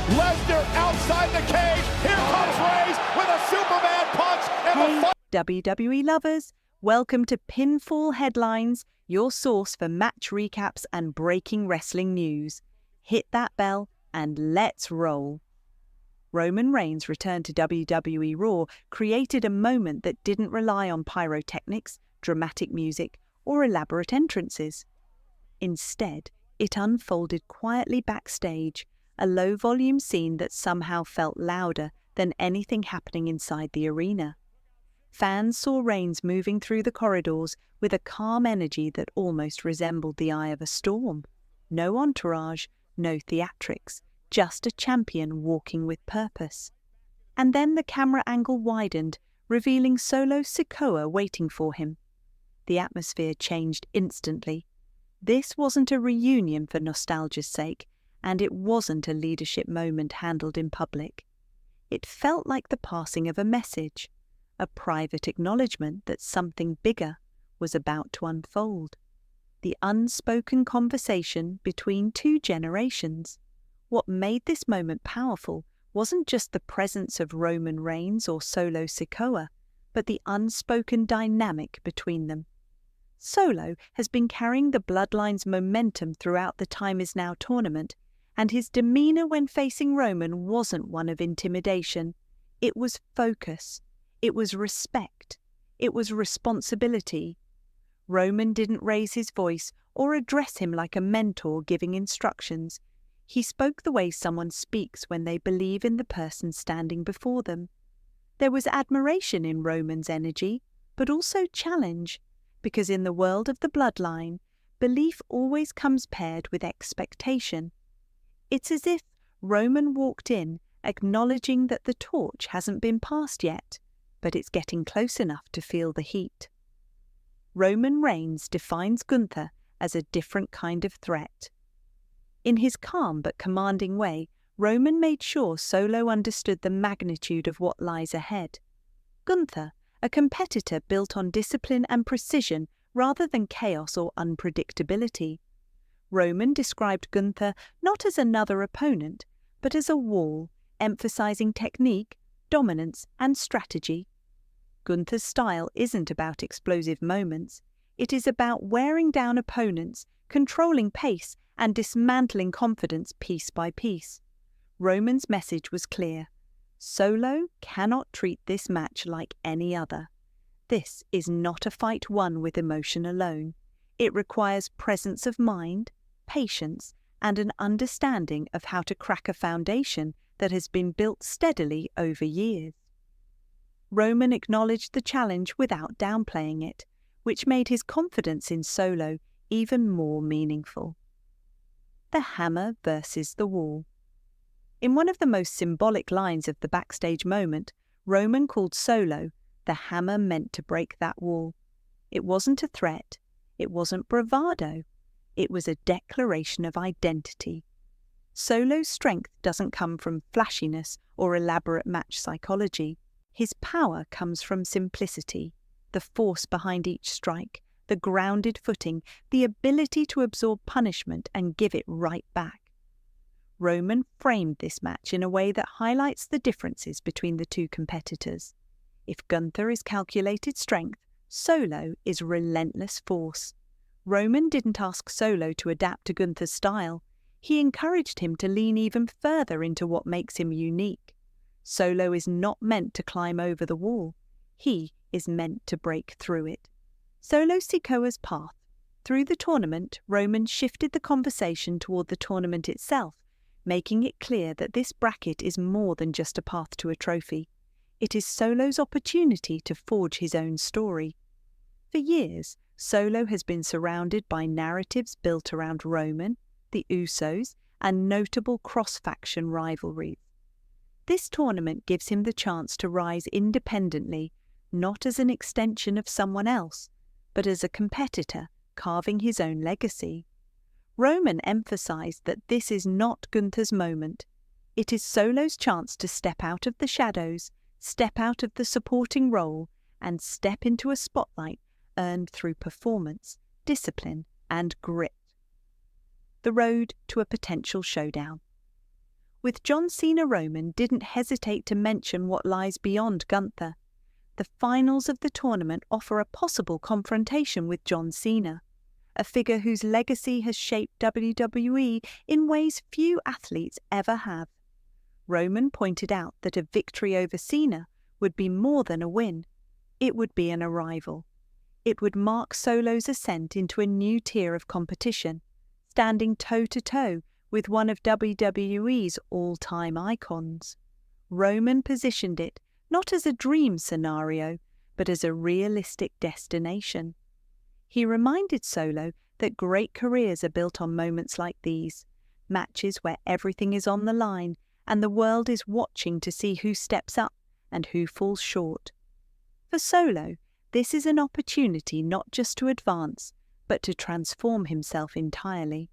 Lesnar outside the cage. Here comes Reigns with a Superman punch. And Hey, WWE lovers, welcome to Pinfall Headlines, your source for match recaps and breaking wrestling news. Hit that bell and let's roll. Roman Reigns' return to WWE Raw created a moment that didn't rely on pyrotechnics, dramatic music, or elaborate entrances. Instead, it unfolded quietly backstage, a low-volume scene that somehow felt louder than anything happening inside the arena. Fans saw Reigns moving through the corridors with a calm energy that almost resembled the eye of a storm. No entourage, no theatrics, just a champion walking with purpose. And then the camera angle widened, revealing Solo Sikoa waiting for him. The atmosphere changed instantly. This wasn't a reunion for nostalgia's sake, and it wasn't a leadership moment handled in public. It felt like the passing of a message, a private acknowledgement that something bigger was about to unfold. The unspoken conversation between two generations. What made this moment powerful wasn't just the presence of Roman Reigns or Solo Sikoa, but the unspoken dynamic between them. Solo has been carrying the Bloodline's momentum throughout the Time Is Now tournament, and his demeanor when facing Roman wasn't one of intimidation. It was focus. It was respect. It was responsibility. Roman didn't raise his voice or address him like a mentor giving instructions. He spoke the way someone speaks when they believe in the person standing before them. There was admiration in Roman's energy, but also challenge, because in the world of the Bloodline, belief always comes paired with expectation. It's as if Roman walked in acknowledging that the torch hasn't been passed yet, but it's getting close enough to feel the heat. Roman Reigns defines Gunther as a different kind of threat. In his calm but commanding way, Roman made sure Solo understood the magnitude of what lies ahead. Gunther, a competitor built on discipline and precision rather than chaos or unpredictability. Roman described Gunther not as another opponent, but as a wall, emphasizing technique, dominance, and strategy. Gunther's style isn't about explosive moments. It is about wearing down opponents, controlling pace, and dismantling confidence piece by piece. Roman's message was clear. Solo cannot treat this match like any other. This is not a fight won with emotion alone. It requires presence of mind, patience, and an understanding of how to crack a foundation that has been built steadily over years. Roman acknowledged the challenge without downplaying it, which made his confidence in Solo even more meaningful. The hammer versus the wall. In one of the most symbolic lines of the backstage moment, Roman called Solo the hammer meant to break that wall. It wasn't a threat. It wasn't bravado. It was a declaration of identity. Solo's strength doesn't come from flashiness or elaborate match psychology. His power comes from simplicity, the force behind each strike, the grounded footing, the ability to absorb punishment and give it right back. Roman framed this match in a way that highlights the differences between the two competitors. If Gunther is calculated strength, Solo is relentless force. Roman didn't ask Solo to adapt to Gunther's style. He encouraged him to lean even further into what makes him unique. Solo is not meant to climb over the wall. He is meant to break through it. Solo Sikoa's path. Through the tournament, Roman shifted the conversation toward the tournament itself, making it clear that this bracket is more than just a path to a trophy. It is Solo's opportunity to forge his own story. For years, Solo has been surrounded by narratives built around Roman, the Usos, and notable cross-faction rivalries. This tournament gives him the chance to rise independently, not as an extension of someone else, but as a competitor carving his own legacy. Roman emphasized that this is not Gunther's moment. It is Solo's chance to step out of the shadows, step out of the supporting role, and step into a spotlight earned through performance, discipline, and grit. The road to a potential showdown. With John Cena, Roman didn't hesitate to mention what lies beyond Gunther. The finals of the tournament offer a possible confrontation with John Cena, a figure whose legacy has shaped WWE in ways few athletes ever have. Roman pointed out that a victory over Cena would be more than a win. It would be an arrival. It would mark Solo's ascent into a new tier of competition, standing toe-to-toe with one of WWE's all-time icons. Roman positioned it not as a dream scenario, but as a realistic destination. He reminded Solo that great careers are built on moments like these, matches where everything is on the line and the world is watching to see who steps up and who falls short. For Solo, this is an opportunity not just to advance, but to transform himself entirely.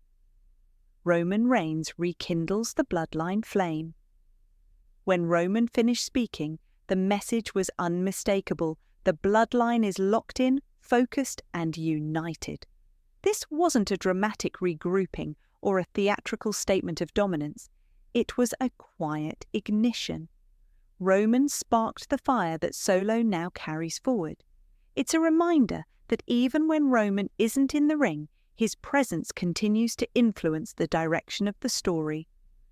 Roman Reigns rekindles the Bloodline flame. When Roman finished speaking, the message was unmistakable. The Bloodline is locked in, focused, and united. This wasn't a dramatic regrouping or a theatrical statement of dominance. It was a quiet ignition. Roman sparked the fire that Solo now carries forward. It's a reminder that even when Roman isn't in the ring, his presence continues to influence the direction of the story.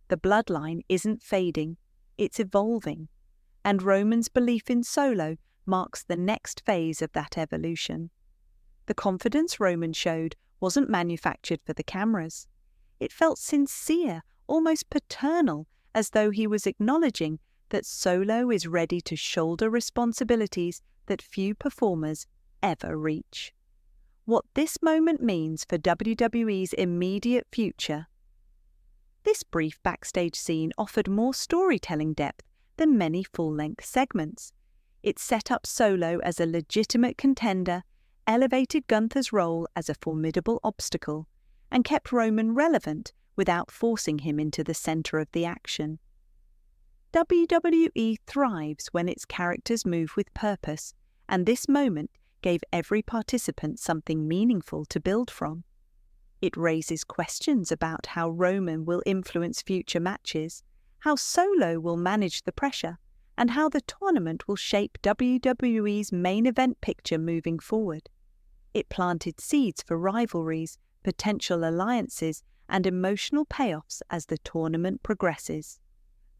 The Bloodline isn't fading, it's evolving. And Roman's belief in Solo marks the next phase of that evolution. The confidence Roman showed wasn't manufactured for the cameras. It felt sincere, almost paternal, as though he was acknowledging that Solo is ready to shoulder responsibilities that few performers ever reach. What this moment means for WWE's immediate future. This brief backstage scene offered more storytelling depth than many full-length segments. It set up Solo as a legitimate contender, elevated Gunther's role as a formidable obstacle, and kept Roman relevant without forcing him into the center of the action. WWE thrives when its characters move with purpose, and this moment gave every participant something meaningful to build from. It raises questions about how Roman will influence future matches, how Solo will manage the pressure, and how the tournament will shape WWE's main event picture moving forward. It planted seeds for rivalries, potential alliances, and emotional payoffs as the tournament progresses.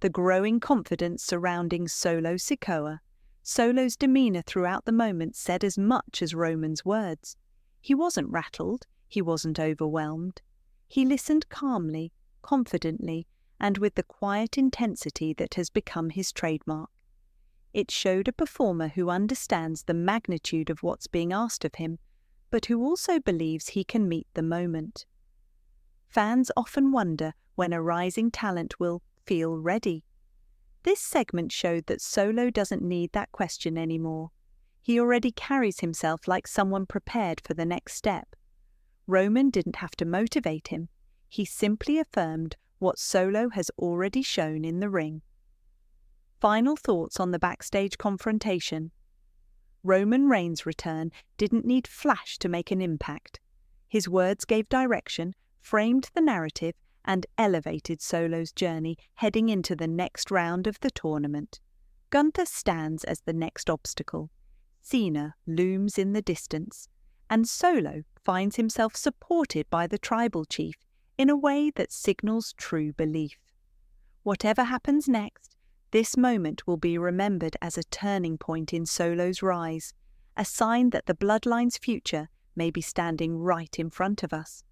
The growing confidence surrounding Solo Sikoa, Solo's demeanor throughout the moment said as much as Roman's words. He wasn't rattled, he wasn't overwhelmed. He listened calmly, confidently, and with the quiet intensity that has become his trademark. It showed a performer who understands the magnitude of what's being asked of him, but who also believes he can meet the moment. Fans often wonder when a rising talent will feel ready. This segment showed that Solo doesn't need that question anymore. He already carries himself like someone prepared for the next step. Roman didn't have to motivate him. He simply affirmed what Solo has already shown in the ring. Final thoughts on the backstage confrontation. Roman Reigns' return didn't need flash to make an impact. His words gave direction, framed the narrative, and elevated Solo's journey heading into the next round of the tournament. Gunther stands as the next obstacle. Cena looms in the distance, and Solo finds himself supported by the tribal chief in a way that signals true belief. Whatever happens next, this moment will be remembered as a turning point in Solo's rise, a sign that the Bloodline's future may be standing right in front of us.